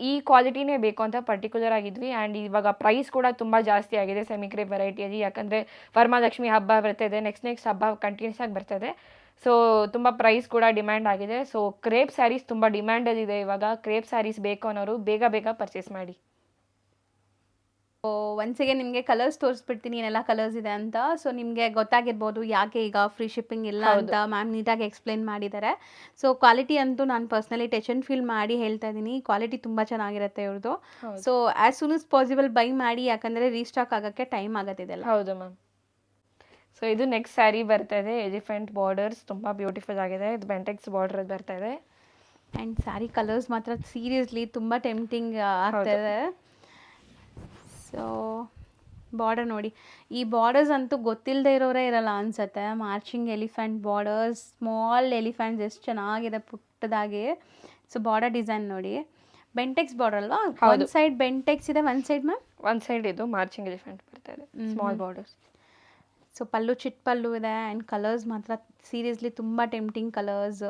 ಈ ಕ್ವಾಲಿಟಿನೇ ಬೇಕು ಅಂತ ಪರ್ಟಿಕ್ಯುಲರ್ ಆಗಿದ್ವಿ. ಆ್ಯಂಡ್ ಇವಾಗ ಪ್ರೈಸ್ ಕೂಡ ತುಂಬ ಜಾಸ್ತಿ ಆಗಿದೆ ಸೆಮಿಕ್ರೇಪ್ ವೆರೈಟಿಯಲ್ಲಿ. ಯಾಕಂದರೆ ವರಮಹಾಲಕ್ಷ್ಮಿ ಹಬ್ಬ ಬರ್ತಾಯಿದೆ, ನೆಕ್ಸ್ಟ್ ಹಬ್ಬ ಕಂಟಿನ್ಯೂಸ್ ಆಗಿ ಬರ್ತಾಯಿದೆ. ಸೊ ತುಂಬ ಪ್ರೈಸ್ ಕೂಡ ಡಿಮ್ಯಾಂಡ್ ಆಗಿದೆ. ಸೊ ಕ್ರೇಪ್ ಸ್ಯಾರೀಸ್ ತುಂಬ ಡಿಮ್ಯಾಂಡಲ್ಲಿದೆ ಇವಾಗ. ಕ್ರೇಪ್ ಸ್ಯಾರೀಸ್ ಬೇಕು ಅನ್ನೋರು ಬೇಗ ಪರ್ಚೇಸ್ ಮಾಡಿ. ಒನ್ಸಿಗೆ ನಿಮಗೆ ಕಲರ್ಸ್ ತೋರಿಸ್ಬಿಡ್ತೀನಿ ಏನೆಲ್ಲ ಕಲರ್ಸ್ ಇದೆ ಅಂತ. ಸೊ ನಿಮಗೆ ಗೊತ್ತಾಗಿರ್ಬೋದು ಯಾಕೆ ಈಗ ಫ್ರೀ ಶಿಪ್ಪಿಂಗ್ ಇಲ್ಲ ಅಂತ ಮ್ಯಾಮ್ ನೀಟಾಗಿ ಎಕ್ಸ್ಪ್ಲೇನ್ ಮಾಡಿದ್ದಾರೆ. ಸೊ ಕ್ವಾಲಿಟಿ ಅಂತೂ ನಾನು ಪರ್ಸ್ನಲಿ ಟಚ್ ಆ್ಯಂಡ್ ಫೀಲ್ ಮಾಡಿ ಹೇಳ್ತಾ ಇದ್ದೀನಿ, ಕ್ವಾಲಿಟಿ ತುಂಬ ಚೆನ್ನಾಗಿರುತ್ತೆ ಇವ್ರದ್ದು. So as soon as possible by ಮಾಡಿ, ಯಾಕಂದರೆ ರೀಸ್ಟಾಕ್ ಆಗೋಕ್ಕೆ ಟೈಮ್ ಆಗುತ್ತಿದೆಲ್ಲ. ಹೌದು ಮ್ಯಾಮ್. ಸೊ ಇದು ನೆಕ್ಸ್ಟ್ ಸ್ಯಾರಿ ಬರ್ತಾ ಇದೆ, ಎಲಿಫೆಂಟ್ ಬಾರ್ಡರ್ಸ್ ತುಂಬ ಬ್ಯೂಟಿಫುಲ್ ಆಗಿದೆ. ಇದು ಬೆಂಟೆಕ್ಸ್ ಬಾರ್ಡರ್ ಬರ್ತಾ ಇದೆ. ಆ್ಯಂಡ್ ಸ್ಯಾರಿ ಕಲರ್ಸ್ ಮಾತ್ರ ಸೀರಿಯಸ್ಲಿ ತುಂಬ ಟೆಂಪ್ಟಿಂಗ್ ಆಗ್ತಾಯಿದೆ. ಸೊ ಬಾರ್ಡರ್ ನೋಡಿ, ಈ ಬಾರ್ಡರ್ಸ್ ಅಂತೂ ಗೊತ್ತಿಲ್ಲದೆ ಇರೋರೇ ಇರಲ್ಲ ಅನ್ಸುತ್ತೆ. Marching elephant borders, small elephants ಎಷ್ಟು ಚೆನ್ನಾಗಿದೆ ಪುಟ್ಟದಾಗಿ. ಸೊ ಬಾರ್ಡರ್ ಡಿಸೈನ್ ನೋಡಿ, ಬೆಂಟೆಕ್ಸ್ ಬಾರ್ಡರ್ ಅಲ್ವಾ? ಒಂದು ಸೈಡ್ ಬೆಂಟೆಕ್ಸ್ ಇದೆ, ಒಂದು ಸೈಡ್ ಮ್ಯಾಮ್ ಒಂದು ಸೈಡ್ ಇದು ಮಾರ್ಚಿಂಗ್ ಎಲಿಫೆಂಟ್ ಬರ್ತಾ ಇದೆ, ಸ್ಮಾಲ್ ಬಾರ್ಡರ್ಸ್. ಸೊ ಪಲ್ಲು ಚಿಟ್ ಪಲ್ಲು ಇದೆ. ಆ್ಯಂಡ್ ಕಲರ್ಸ್ ಮಾತ್ರ ಸೀರಿಯಸ್ಲಿ ತುಂಬ ಟೆಂಪ್ಟಿಂಗ್ ಕಲರ್ಸ್.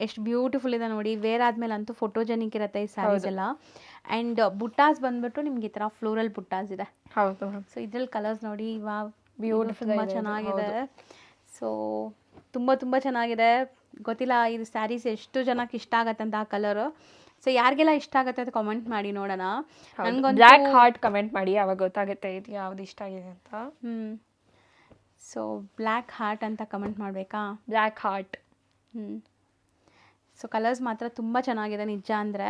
ಎಷ್ಟು ಬ್ಯೂಟಿಫುಲ್ ಇದೆ ನೋಡಿ. ವೇರ್ ಆದಮೇಲೆ ಅಂತೂ ಫೋಟೋಜೆನಿಕ್ ಇರುತ್ತೆ ಈ ಸ್ಯಾರೀಸ್ ಎಲ್ಲ. ಆ್ಯಂಡ್ ಬುಟ್ಟಾಸ್ ಬಂದ್ಬಿಟ್ಟು ನಿಮ್ಗೆ ಈ ಥರ ಫ್ಲೋರಲ್ ಬುಟ್ಟಾಸ್ ಇದೆ. ಹೌದು. ಸೊ ಇದ್ರಲ್ಲಿ ಕಲರ್ಸ್ ನೋಡಿ, ವಾವ್ ಬ್ಯೂಟಿಫುಲ್, ತುಂಬ ಚೆನ್ನಾಗಿದೆ. ಸೊ ತುಂಬ ಚೆನ್ನಾಗಿದೆ. ಗೊತ್ತಿಲ್ಲ ಇದು ಸ್ಯಾರೀಸ್ ಎಷ್ಟು ಜನಕ್ಕೆ ಇಷ್ಟ ಆಗತ್ತೆ ಅಂತ ಆ ಕಲರು. ಸೊ ಯಾರಿಗೆಲ್ಲ ಇಷ್ಟ ಆಗುತ್ತೆ ಅಂತ ಕಾಮೆಂಟ್ ಮಾಡಿ ನೋಡೋಣ. ನನಗೊಂದು ಬ್ಲ್ಯಾಕ್ ಹಾರ್ಟ್ ಕಮೆಂಟ್ ಮಾಡಿ, ಅವಾಗ ಗೊತ್ತಾಗುತ್ತೆ ಇದು ಯಾವ್ದು ಇಷ್ಟ ಆಗಿದೆ ಅಂತ. ಸೊ ಬ್ಲ್ಯಾಕ್ ಹಾರ್ಟ್ ಅಂತ ಕಮೆಂಟ್ ಮಾಡಬೇಕಾ? Black heart. ಸೊ ಕಲರ್ಸ್ ಮಾತ್ರ ತುಂಬ ಚೆನ್ನಾಗಿದೆ ನಿಜ. ಅಂದರೆ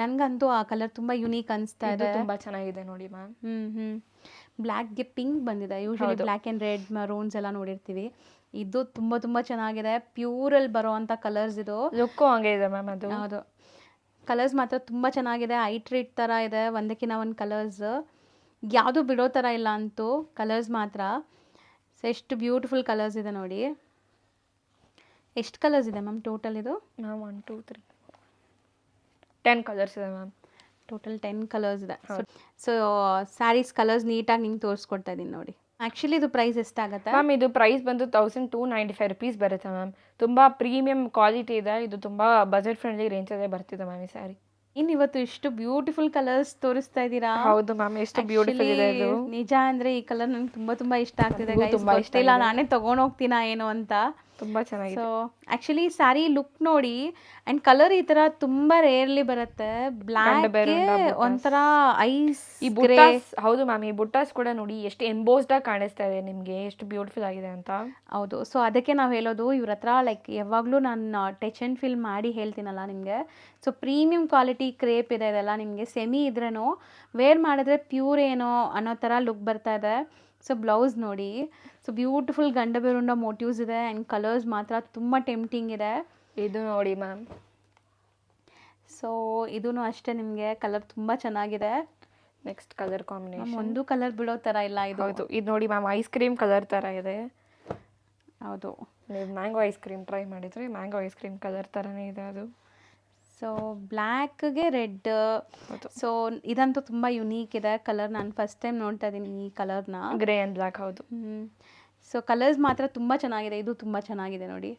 ನನಗಂತೂ ಆ ಕಲರ್ ತುಂಬ ಯುನೀಕ್ ಅನಿಸ್ತಾ ಇದೆ. ತುಂಬ ಚೆನ್ನಾಗಿದೆ ನೋಡಿ ಮ್ಯಾಮ್. ಬ್ಲ್ಯಾಕ್ಗೆ ಪಿಂಕ್ ಬಂದಿದೆ. ಯೂಶಲಿ ಬ್ಲ್ಯಾಕ್ ಆ್ಯಂಡ್ ರೆಡ್ ಮರೂನ್ಸ್ ಎಲ್ಲ ನೋಡಿರ್ತೀವಿ. ಇದು ತುಂಬ ಚೆನ್ನಾಗಿದೆ. ಪ್ಯೂರಲ್ಲಿ ಬರೋ ಅಂಥ ಕಲರ್ಸ್ ಇದು. ಲುಕ್ಕು ಹಂಗೆ ಇದೆ ಮ್ಯಾಮ್ ಅದು. ಹೌದು, ಕಲರ್ಸ್ ಮಾತ್ರ ತುಂಬ ಚೆನ್ನಾಗಿದೆ. ಐ ಟ್ರೀಟ್ ಥರ ಇದೆ, ಒಂದಕ್ಕಿಂತ ಒಂದು ಕಲರ್ಸ್ ಯಾವುದು ಬಿಡೋ ಥರ ಇಲ್ಲ ಅಂತೂ ಕಲರ್ಸ್ ಮಾತ್ರ. ಸೊ ಎಷ್ಟು ಬ್ಯೂಟಿಫುಲ್ ಕಲರ್ಸ್ ಇದೆ ನೋಡಿ. ಎಷ್ಟು ಕಲರ್ಸ್ ಇದೆ ಮ್ಯಾಮ್ ಟೋಟಲ್ ಇದು? ಮ್ಯಾಮ್ 1 2 3 10 ಕಲರ್ಸ್ ಇದೆ ಮ್ಯಾಮ್. ಟೋಟಲ್ 10 ಕಲರ್ಸ್ ಇದೆ. ಸೊ ಸ್ಯಾರೀಸ್ ಕಲರ್ಸ್ ನೀಟಾಗಿ ನಿಮ್ಗೆ ತೋರಿಸ್ಕೊಡ್ತಾ ಇದ್ದೀನಿ ನೋಡಿ. ಆ್ಯಕ್ಚುಲಿ ಇದು ಪ್ರೈಸ್ ಎಷ್ಟಾಗುತ್ತೆ ಮ್ಯಾಮ್? ಇದು ಪ್ರೈಸ್ ಬಂದು 1295 ರುಪೀಸ್ ಬರುತ್ತೆ ಮ್ಯಾಮ್. ತುಂಬ ಪ್ರೀಮಿಯಂ ಕ್ವಾಲಿಟಿ ಇದೆ. ಇದು ತುಂಬ ಬಜೆಟ್ ಫ್ರೆಂಡ್ಲಿ ರೇಂಜಲ್ಲೇ ಬರ್ತಿದೆ ಮ್ಯಾಮ್ ಈ ಸ್ಯಾರಿ. ಇನ್ನು ಇವತ್ತು ಇಷ್ಟು ಬ್ಯೂಟಿಫುಲ್ ಕಲರ್ಸ್ ತೋರಿಸ್ತಾ ಇದ್ದೀರಾ. ಹೌದು ಮ್ಯಾಮ್, ಎಷ್ಟು ಬ್ಯೂಟಿಫುಲ್ ಇದೆ ಇದು. ನಿಜ ಅಂದರೆ ಈ ಕಲರ್ ನನಗೆ ತುಂಬ ಇಷ್ಟ ಆಗ್ತಿದೆ. ಗೊತ್ತಿಲ್ಲ ನಾನೇ ತೊಗೊಂಡು ಹೋಗ್ತೀನಾ ಏನು ಅಂತ. ತುಂಬ ಚೆನ್ನಾಗಿದೆ. ಸೊ ಆ್ಯಕ್ಚುಲಿ ಸ್ಯಾರಿ ಲುಕ್ ನೋಡಿ. ಆ್ಯಂಡ್ ಕಲರ್ ಈ ಥರ ತುಂಬ ರೇರ್ಲಿ ಬರುತ್ತೆ. ಬ್ಲ್ಯಾಕ್ ಒಂಥರ ಐಸ್ ಈ ಬುಟ್ಟಾಸ್. ಹೌದು ಮ್ಯಾಮ್, ಈ ಬುಟ್ಟಾಸ್ ಕೂಡ ನೋಡಿ ಎಷ್ಟು ಎಂಬೋಸ್ಡ್ ಆಗಿ ಕಾಣಿಸ್ತಾ ಇದೆ ನಿಮಗೆ, ಎಷ್ಟು ಬ್ಯೂಟಿಫುಲ್ ಆಗಿದೆ ಅಂತ. ಹೌದು. ಸೊ ಅದಕ್ಕೆ ನಾವು ಹೇಳೋದು ಇವ್ರ ಹತ್ರ ಲೈಕ್ ಯಾವಾಗಲೂ ನಾನು ಟಚ್ ಆ್ಯಂಡ್ ಫೀಲ್ ಮಾಡಿ ಹೇಳ್ತೀನಲ್ಲ ನಿಮಗೆ. ಸೊ ಪ್ರೀಮಿಯಂ ಕ್ವಾಲಿಟಿ ಕ್ರೇಪ್ ಇದೆ ಇದೆಲ್ಲ. ನಿಮಗೆ ಸೆಮಿ ಇದ್ರೇನೋ ವೇರ್ ಮಾಡಿದ್ರೆ ಪ್ಯೂರ್ ಏನೋ ಅನ್ನೋ ಥರ ಲುಕ್ ಬರ್ತಾ ಇದೆ. ಸೊ ಬ್ಲೌಸ್ ನೋಡಿ, ಸೊ ಬ್ಯೂಟಿಫುಲ್ ಗಂಡಬೇರುಂಡ ಮೋಟಿವ್ಸ್ ಇದೆ. ಆ್ಯಂಡ್ ಕಲರ್ಸ್ ಮಾತ್ರ ತುಂಬ ಟೆಂಪ್ಟಿಂಗ್ ಇದೆ. ಇದು ನೋಡಿ ಮ್ಯಾಮ್. ಸೊ ಇದೂ ಅಷ್ಟೇ, ನಿಮಗೆ ಕಲರ್ ತುಂಬ ಚೆನ್ನಾಗಿದೆ. ನೆಕ್ಸ್ಟ್ ಕಲರ್ ಕಾಂಬಿನೇಷನ್ ಒಂದು ಕಲರ್ ಬಿಡೋ ಥರ ಇಲ್ಲ ಇದು. ಹೌದು, ಇದು ನೋಡಿ ಮ್ಯಾಮ್, ಐಸ್ ಕ್ರೀಮ್ ಕಲರ್ ಥರ ಇದೆ. ಹೌದು, ನೀವು ಮ್ಯಾಂಗೋ ಐಸ್ ಕ್ರೀಮ್ ಟ್ರೈ ಮಾಡಿದರೆ ಮ್ಯಾಂಗೋ ಐಸ್ ಕ್ರೀಮ್ ಕಲರ್ ಥರನೇ ಇದೆ ಅದು. So ಬ್ಲ್ಯಾಕ್ಗೆ red. ಸೊ ಇದಂತೂ ತುಂಬ ಯುನೀಕ್ ಇದೆ ಕಲರ್. ನಾನು ಫಸ್ಟ್ ಟೈಮ್ ನೋಡ್ತಾ ಇದ್ದೀನಿ ಈ ಕಲರ್ನ. Grey and black. ಹೌದು. ಸೊ ಕಲರ್ಸ್ ಮಾತ್ರ ತುಂಬ ಚೆನ್ನಾಗಿದೆ. ಇದು ತುಂಬ ಚೆನ್ನಾಗಿದೆ ನೋಡಿ.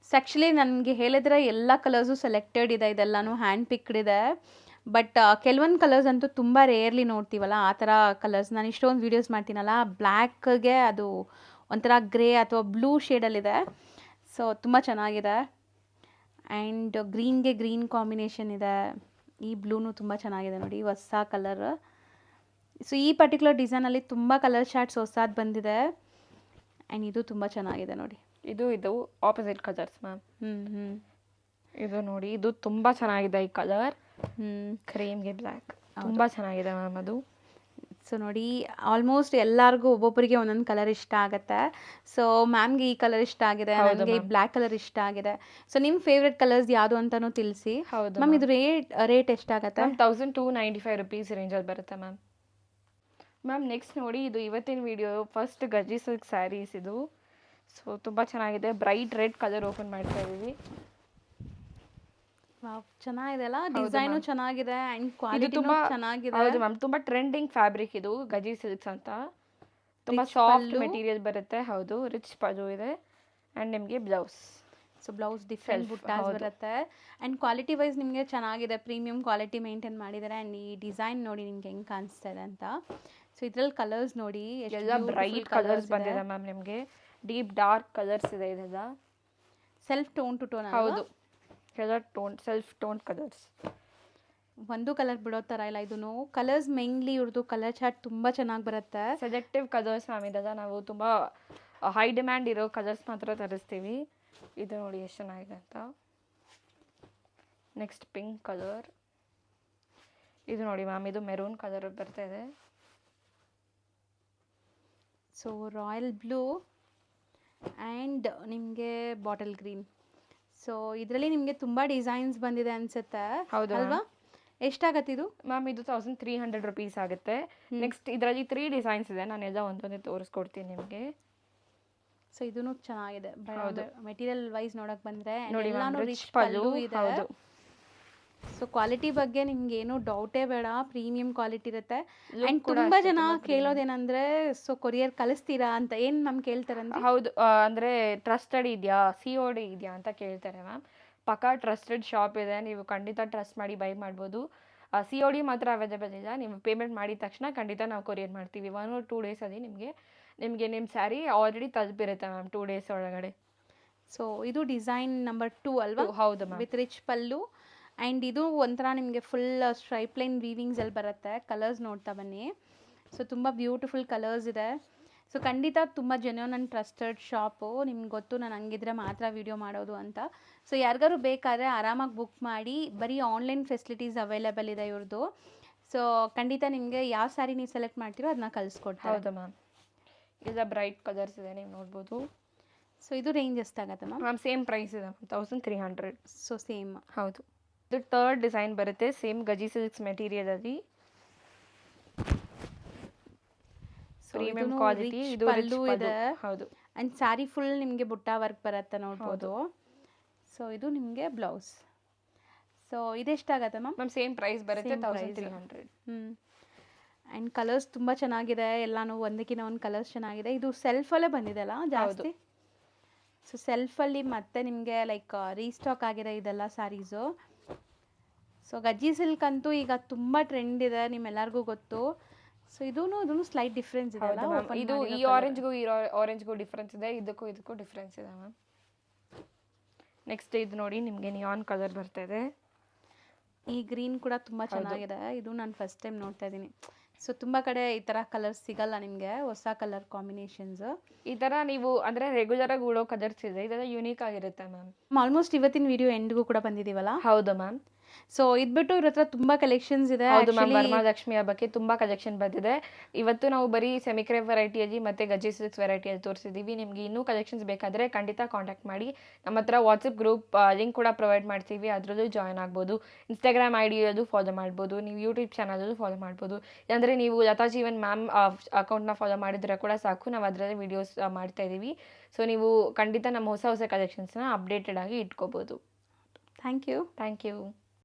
ಸೊ ಆ್ಯಕ್ಚುಲಿ ನನಗೆ ಹೇಳಿದ್ರೆ ಎಲ್ಲ ಕಲರ್ಸು ಸೆಲೆಕ್ಟೆಡ್ ಇದೆ, ಇದೆಲ್ಲನೂ ಹ್ಯಾಂಡ್ ಪಿಕ್ಡ್ ಇದೆ. ಬಟ್ ಕೆಲವೊಂದು ಕಲರ್ಸ್ ಅಂತೂ ತುಂಬ ರೇರ್ಲಿ ನೋಡ್ತೀವಲ್ಲ ಆ ಥರ ಕಲರ್ಸ್. ನಾನು ಇಷ್ಟೊಂದು ವೀಡಿಯೋಸ್ ಮಾಡ್ತೀನಲ್ಲ, ಬ್ಲ್ಯಾಕ್ಗೆ ಅದು ಒಂಥರ ಗ್ರೇ ಅಥವಾ ಬ್ಲೂ ಶೇಡಲ್ಲಿದೆ. ಸೊ ತುಂಬ ಚೆನ್ನಾಗಿದೆ. ಆ್ಯಂಡ್ ಗ್ರೀನ್ಗೆ ಗ್ರೀನ್ ಕಾಂಬಿನೇಷನ್ ಇದೆ. ಈ ಬ್ಲೂನು ತುಂಬ ಚೆನ್ನಾಗಿದೆ ನೋಡಿ, ಹೊಸ ಕಲರ್. ಸೊ ಈ ಪರ್ಟಿಕ್ಯುಲರ್ ಡಿಸೈನಲ್ಲಿ ತುಂಬ ಕಲರ್ ಶಾರ್ಟ್ಸ್ ಹೊಸದು ಬಂದಿದೆ. ಆ್ಯಂಡ್ ಇದು ತುಂಬ ಚೆನ್ನಾಗಿದೆ ನೋಡಿ. ಇದು ಆಪೋಸಿಟ್ ಕಲರ್ಸ್ ಮ್ಯಾಮ್. ಇದು ನೋಡಿ, ಇದು ತುಂಬ ಚೆನ್ನಾಗಿದೆ ಈ ಕಲರ್. ಕ್ರೀಮ್ಗೆ ಬ್ಲ್ಯಾಕ್ ತುಂಬ ಚೆನ್ನಾಗಿದೆ ಮ್ಯಾಮ್ ಅದು. ಸೊ ನೋಡಿ ಆಲ್ಮೋಸ್ಟ್ ಎಲ್ಲರಿಗೂ ಒಬ್ಬೊಬ್ಬರಿಗೆ ಒಂದೊಂದು ಕಲರ್ ಇಷ್ಟ ಆಗುತ್ತೆ. ಸೊ ಮ್ಯಾಮ್ಗೆ ಈ ಕಲರ್ ಇಷ್ಟ ಆಗಿದೆ, ನನಗೆ ಈ ಬ್ಲ್ಯಾಕ್ ಕಲರ್ ಇಷ್ಟ ಆಗಿದೆ. ಸೊ ನಿಮ್ಮ ಫೇವ್ರೆಟ್ ಕಲರ್ಸ್ ಯಾವುದು ಅಂತಾನೂ ತಿಳಿಸಿ. ಹೌದು ಮ್ಯಾಮ್ ಇದು ರೇಟ್ ಎಷ್ಟಾಗತ್ತೆ? ಮ್ಯಾಮ್ 1295 ರುಪೀಸ್ ರೇಂಜಲ್ಲಿ ಬರುತ್ತೆ ಮ್ಯಾಮ್. ಮ್ಯಾಮ್ ನೆಕ್ಸ್ಟ್ ನೋಡಿ, ಇದು ಇವತ್ತಿನ ವಿಡಿಯೋ ಫಸ್ಟ್ ಗಜಿ ಸಿಲ್ಕ್ ಸ್ಯಾರೀಸ್ ಇದು. ಸೊ ತುಂಬ ಚೆನ್ನಾಗಿದೆ, ಬ್ರೈಟ್ ರೆಡ್ ಕಲರ್ ಓಪನ್ ಮಾಡ್ತಾ ಇದ್ದೀವಿ. ಚೆನ್ನಾಗಿದೆ ಅಲ್ಲ, ಡಿಸೈನು ಚೆನ್ನಾಗಿದೆ ಅಂಡ್ ಕ್ವಾಲಿಟಿ ತುಂಬಾ ಚೆನ್ನಾಗಿದೆ. ಹೌದು ಮ್ಯಾಮ್, ತುಂಬಾ ಟ್ರೆಂಡಿಂಗ್ ಫ್ಯಾಬ್ರಿಕ್ ಇದು ಗಜಿ ಸಿಲ್ಕ್ಸ್ ಅಂತ. ತುಂಬಾ ಸಾಫ್ಟ್ ಮೆಟೀರಿಯಲ್ ಬರುತ್ತೆ. ಹೌದು, ರಿಚ್ ಪಲ್ಲು ಇದೆ ಅಂಡ್ ನಿಮಗೆ ಬ್ಲೌಸ್. ಸೊ ಬ್ಲೌಸ್ ಡಿಫ್ರೆಂಟ್ ಬುಟ್ಟಾಸ್ ಬರುತ್ತೆ ಅಂಡ್ ಕ್ವಾಲಿಟಿ ವೈಸ್ ನಿಮಗೆ ಚೆನ್ನಾಗಿದೆ, ಪ್ರೀಮಿಯಂ ಕ್ವಾಲಿಟಿ ಮೇಂಟೈನ್ ಮಾಡಿದ್ದಾರೆ. ಅಂಡ್ ಈ ಡಿಸೈನ್ ನೋಡಿ ನಿಮ್ಗೆ ಹೆಂಗ್ ಕಾಣಿಸ್ತಾ ಇದೆ ಅಂತ. ಸೊ ಇದ್ರಲ್ಲಿ ಕಲರ್ಸ್ ನೋಡಿ, ಎಲ್ಲ ಬ್ರೈಟ್ ಕಲರ್ಸ್ ಬಂದಿದೆ ಮ್ಯಾಮ್. ನಿಮಗೆ ಡೀಪ್ ಡಾರ್ಕ್ ಕಲರ್ಸ್ ಇದೆ, ಇದೆಲ್ಲ ಸೆಲ್ಫ್ ಟೋನ್ ಟು ಟೋನ್. ಹೌದು, ಎಲ್ಲ ಟೋನ್ ಸೆಲ್ಫ್ ಟೋನ್ ಕಲರ್ಸ್. ಒಂದು ಕಲರ್ ಬಿಡೋ ಥರ ಇಲ್ಲ. ಇದನ್ನು ಕಲರ್ಸ್ ಮೇನ್ಲಿ ಇವ್ರದ್ದು ಕಲರ್ ಚಾರ್ಟ್ ತುಂಬ ಚೆನ್ನಾಗಿ ಬರುತ್ತೆ. ಸೆಲೆಕ್ಟಿವ್ ಕಲರ್ಸ್ ಮ್ಯಾಮ್ ಇದೆಲ್ಲ. ನಾವು ತುಂಬ ಹೈ ಡಿಮ್ಯಾಂಡ್ ಇರೋ ಕಲರ್ಸ್ ಮಾತ್ರ ತರಿಸ್ತೀವಿ. ಇದು ನೋಡಿ ಎಷ್ಟು ಚೆನ್ನಾಗಿದೆ ಅಂತ. Next pink colour. ಇದು ನೋಡಿ ಮ್ಯಾಮ್, ಇದು ಮೆರೂನ್ ಕಲರ್ ಬರ್ತಾ ಇದೆ. ಸೊ ರಾಯಲ್ ಬ್ಲೂ ಆ್ಯಂಡ್ ನಿಮಗೆ ಬಾಟಲ್ ಗ್ರೀನ್. ಸೊ ಇದರಲ್ಲಿ ನಿಮಗೆ ತುಂಬ ಡಿಸೈನ್ಸ್ ಬಂದಿದೆ ಅನ್ಸುತ್ತೆ. ಹೌದು ಅಲ್ವಾ? ಎಷ್ಟಾಗತ್ತೆ ಇದು? ಮ್ಯಾಮ್ ಇದು 1300 ರುಪೀಸ್ ಆಗುತ್ತೆ. ನೆಕ್ಸ್ಟ್ ಇದರಲ್ಲಿ 3 ಡಿಸೈನ್ಸ್ ಇದೆ, ನಾನು ಎಲ್ಲ ಒಂದೊಂದೇ ತೋರಿಸ್ಕೊಡ್ತೀನಿ ನಿಮಗೆ. ಸೊ ಇದೂ ಚೆನ್ನಾಗಿದೆ. ಮೆಟೀರಿಯಲ್ ವೈಸ್ ನೋಡಕ್ ಬಂದ್ರೆ ನೋಡಿ ಎಲ್ಲಾನು ರಿಚ್ ರಿಚ್ ಪಲ್ಲು ಪಲ್ಲು ಇದೆ. ಹೌದು. ಸೊ ಕ್ವಾಲಿಟಿ ಬಗ್ಗೆ ನಿಮ್ಗೆ ಏನು ಡೌಟೇ ಬೇಡ, ಪ್ರೀಮಿಯಂ ಕ್ವಾಲಿಟಿ ಇರುತ್ತೆ. ಅಂಡ್ ಕೂಡ ತುಂಬಾ ಅಷ್ಟೇ, ಜನ ತುಂಬಾ ಕೇಳೋದೇನಂದ್ರೆ ಸೊ ಕೊರಿಯರ್ ಕಳಿಸ್ತೀರಾ ಅಂತ. ಏನ್ ಮ್ಯಾಮ್ ಕೇಳ್ತಾರಂದ್ರೆ? ಹೌದು, ಅಂದರೆ ಟ್ರಸ್ಟೆಡ್ ಇದೆಯಾ, COD ಇದೆಯಾ ಅಂತ ಕೇಳ್ತಾರೆ ಮ್ಯಾಮ್. ಪಕ್ಕಾ ಟ್ರಸ್ಟೆಡ್ ಶಾಪ್ ಇದೆ, ನೀವು ಖಂಡಿತ ಟ್ರಸ್ಟ್ ಮಾಡಿ ಬೈ ಮಾಡ್ಬೋದು. COD ಮಾತ್ರ ಅವೈಲೇಬಲ್ ಇಲ್ಲ. ನೀವು ಪೇಮೆಂಟ್ ಮಾಡಿದ ತಕ್ಷಣ ಖಂಡಿತ ನಾವು ಕೊರಿಯರ್ ಮಾಡ್ತೀವಿ. 1 or 2 ಡೇಸಲ್ಲಿ ನಿಮಗೆ ನಿಮ್ಮ ಸ್ಯಾರಿ ಆಲ್ರೆಡಿ ತಲುಪಿರುತ್ತೆ ಮ್ಯಾಮ್, 2 ಡೇಸ್ ಒಳಗಡೆ. ಸೊ ಇದು ಡಿಸೈನ್ ನಂಬರ್ 2 ಅಲ್ವಾ? ಹೌದು ma'am. With rich pallu and ಇದು ಒಂಥರ ನಿಮಗೆ ಫುಲ್ ಸ್ಟ್ರೈಪ್ ಲೈನ್ ವೀವಿಂಗ್ಸ್ ಅಲ್ಲಿ ಬರುತ್ತೆ. ಕಲರ್ಸ್ ನೋಡ್ತಾ ಬನ್ನಿ. ಸೊ ತುಂಬ ಬ್ಯೂಟಿಫುಲ್ ಕಲರ್ಸ್ ಇದೆ. ಸೊ ಖಂಡಿತ ತುಂಬ ಜೆನ್ಯೂನ್ ಆ್ಯಂಡ್ ಟ್ರಸ್ಟೆಡ್ ಶಾಪು. ನಿಮ್ಗೆ ಗೊತ್ತು, ನಾನು ಹಂಗಿದ್ರೆ ಮಾತ್ರ ವಿಡಿಯೋ ಮಾಡೋದು ಅಂತ. ಸೊ ಯಾರಿಗಾರು ಬೇಕಾದರೆ ಆರಾಮಾಗಿ ಬುಕ್ ಮಾಡಿ. ಬರೀ ಆನ್ಲೈನ್ ಫೆಸಿಲಿಟೀಸ್ ಅವೈಲೇಬಲ್ ಇದೆ ಇವ್ರದ್ದು. ಸೊ ಖಂಡಿತ ನಿಮಗೆ ಯಾವ ಸ್ಯಾರಿ ನೀವು ಸೆಲೆಕ್ಟ್ ಮಾಡ್ತೀರೋ ಅದನ್ನ ಕಳಿಸ್ಕೊಡ್ತಾರೆ. ಹೌದು ಮ್ಯಾಮ್, ಇಲ್ಲ ಬ್ರೈಟ್ ಕಲರ್ಸ್ ಇದೆ, ನೀವು ನೋಡ್ಬೋದು. ಸೊ ಇದು ರೇಂಜ್ ಎಷ್ಟಾಗತ್ತೆ ಮ್ಯಾಮ್? ಮ್ಯಾಮ್ ಸೇಮ್ ಪ್ರೈಸ್ ಇದೆ, 1300. So same. ಹೌದು. ಇದು 3rd ಡಿಸೈನ್ ಬರುತ್ತೆ, ಸೇಮ್ ಗಜಿ ಸಿಲ್ಕ್ಸ್ ಮೆಟೀರಿಯಲಲ್ಲಿ. ಪ್ರೀಮಿಯಂ ಕ್ವಾಲಿಟಿ, ಇದು ಪಲ್ಲು ಇದೆ. ಹೌದು. ಅಂಡ್ ಸ್ಯಾರಿ ಫುಲ್ ನಿಮಗೆ ಬುಟ್ಟ ವರ್ಕ್ ಬರುತ್ತೆ, ನೋಡ್ಬೋದು. ಸೊ ಇದು ನಿಮಗೆ ಬ್ಲೌಸ್. ಸೊ ಇದೆಷ್ಟಾಗತ್ತೆ ಮ್ಯಾಮ್? ಮ್ಯಾಮ್ ಸೇಮ್ ಪ್ರೈಸ್ ಬರುತ್ತೆ, 1300. ಆ್ಯಂಡ್ ಕಲರ್ಸ್ ತುಂಬ ಚೆನ್ನಾಗಿದೆ. ಎಲ್ಲಾನು ಒಂದಕ್ಕಿಂತ ಒಂದು ಕಲರ್ಸ್ ಚೆನ್ನಾಗಿದೆ. ಇದು ಸೆಲ್ಫಲ್ಲೇ ಬಂದಿದೆ ಅಲ್ಲ ಜಾಸ್ತಿ? ಸೊ ಸೆಲ್ಫಲ್ಲಿ ಮತ್ತೆ ನಿಮಗೆ ಲೈಕ್ ರೀಸ್ಟಾಕ್ ಆಗಿದೆ ಇದೆಲ್ಲ ಸ್ಯಾರೀಸು. ಸೊ ಗಜ್ಜಿ ಸಿಲ್ಕ್ ಅಂತೂ ಈಗ ತುಂಬ ಟ್ರೆಂಡ್ ಇದೆ, ನಿಮ್ಮೆಲ್ಲರಿಗೂ ಗೊತ್ತು. ಸೊ ಇದೂ ಸ್ಲೈಟ್ ಡಿಫ್ರೆನ್ಸ್ ಇದೆ ಅಲ್ಲ? ಇದು ಈ ಆರೆಂಜ್ಗೂ ಡಿಫ್ರೆನ್ಸ್ ಇದೆ, ಇದಕ್ಕೂ ಡಿಫ್ರೆನ್ಸ್ ಇದೆ ಮ್ಯಾಮ್. ನೆಕ್ಸ್ಟ್ ಇದು ನೋಡಿ, ನಿಮಗೆ ನಿಯಾನ್ ಕಲರ್ ಬರ್ತಾ ಇದೆ. ಈ ಗ್ರೀನ್ ಕೂಡ ತುಂಬ ಚೆನ್ನಾಗಿದೆ. ಇದು ನಾನು ಫಸ್ಟ್ ಟೈಮ್ ನೋಡ್ತಾ ಇದ್ದೀನಿ. ಸೊ ತುಂಬ ಕಡೆ ಈ ಥರ ಕಲರ್ಸ್ ಸಿಗಲ್ಲ ನಿಮಗೆ, ಹೊಸ ಕಲರ್ ಕಾಂಬಿನೇಷನ್ಸ್. ಈ ಥರ ನೀವು ಅಂದರೆ ರೆಗ್ಯುಲರಾಗಿ ಉಡೋ ಕಲರ್ಸ್ ಇದೆ, ಇದೆಲ್ಲ ಯೂನಿಕ್ ಆಗಿರುತ್ತೆ ಮ್ಯಾಮ್. ಆಲ್ಮೋಸ್ಟ್ ಇವತ್ತಿನ ವಿಡಿಯೋ ಎಂಡ್ಗೂ ಕೂಡ ಬಂದಿದ್ದೀವಲ್ಲ? ಹೌದು ಮ್ಯಾಮ್. ಸೊ ಇದ್ಬಿಟ್ಟು ಇವ್ರ ಹತ್ರ ತುಂಬ ಕಲೆಕ್ಷನ್ಸ್ ಇದೆ. ಹೌದು ಮ್ಯಾಮ್, ವರಮಹಾಲಕ್ಷ್ಮಿ ಹಬ್ಬಕ್ಕೆ ತುಂಬ ಕಲೆಕ್ಷನ್ ಬಂದಿದೆ. ಇವತ್ತು ನಾವು ಬರೀ ಸೆಮಿಕ್ರೇಪ್ ವೆರೈಟಿಯಲ್ಲಿ ಮತ್ತು ಗಜ್ಜಿ ಸಿಲ್ಕ್ಸ್ ವೆರೈಟಿಯಲ್ಲಿ ತೋರಿಸಿದ್ದೀವಿ. ನಿಮಗೆ ಇನ್ನೂ ಕಲೆಕ್ಷನ್ಸ್ ಬೇಕಾದರೆ ಖಂಡಿತ ಕಾಂಟ್ಯಾಕ್ಟ್ ಮಾಡಿ. ನಮ್ಮ ಹತ್ರ ವಾಟ್ಸಪ್ ಗ್ರೂಪ್ ಲಿಂಕ್ ಕೂಡ ಪ್ರೊವೈಡ್ ಮಾಡ್ತೀವಿ, ಅದರಲ್ಲೂ ಜಾಯ್ನ್ ಆಗ್ಬೋದು. ಇನ್ಸ್ಟಾಗ್ರಾಮ್ ID ಅಲ್ಲೂ ಫಾಲೋ ಮಾಡ್ಬೋದು, ನೀವು ಯೂಟ್ಯೂಬ್ ಚಾನಲಲ್ಲೂ ಫಾಲೋ ಮಾಡ್ಬೋದು. ಇಲ್ಲಾಂದರೆ ನೀವು ಲತಾ ಜೀವನ್ ಮ್ಯಾಮ್ ಅಕೌಂಟ್ನ ಫಾಲೋ ಮಾಡಿದರೆ ಕೂಡ ಸಾಕು, ನಾವು ಅದರಲ್ಲೇ ವೀಡಿಯೋಸ್ ಮಾಡ್ತಾ ಇದ್ದೀವಿ. ಸೊ ನೀವು ಖಂಡಿತ ನಮ್ಮ ಹೊಸ ಕಲೆಕ್ಷನ್ಸ್ನ ಅಪ್ಡೇಟೆಡ್ ಆಗಿ ಇಟ್ಕೋಬೋದು. Thank you.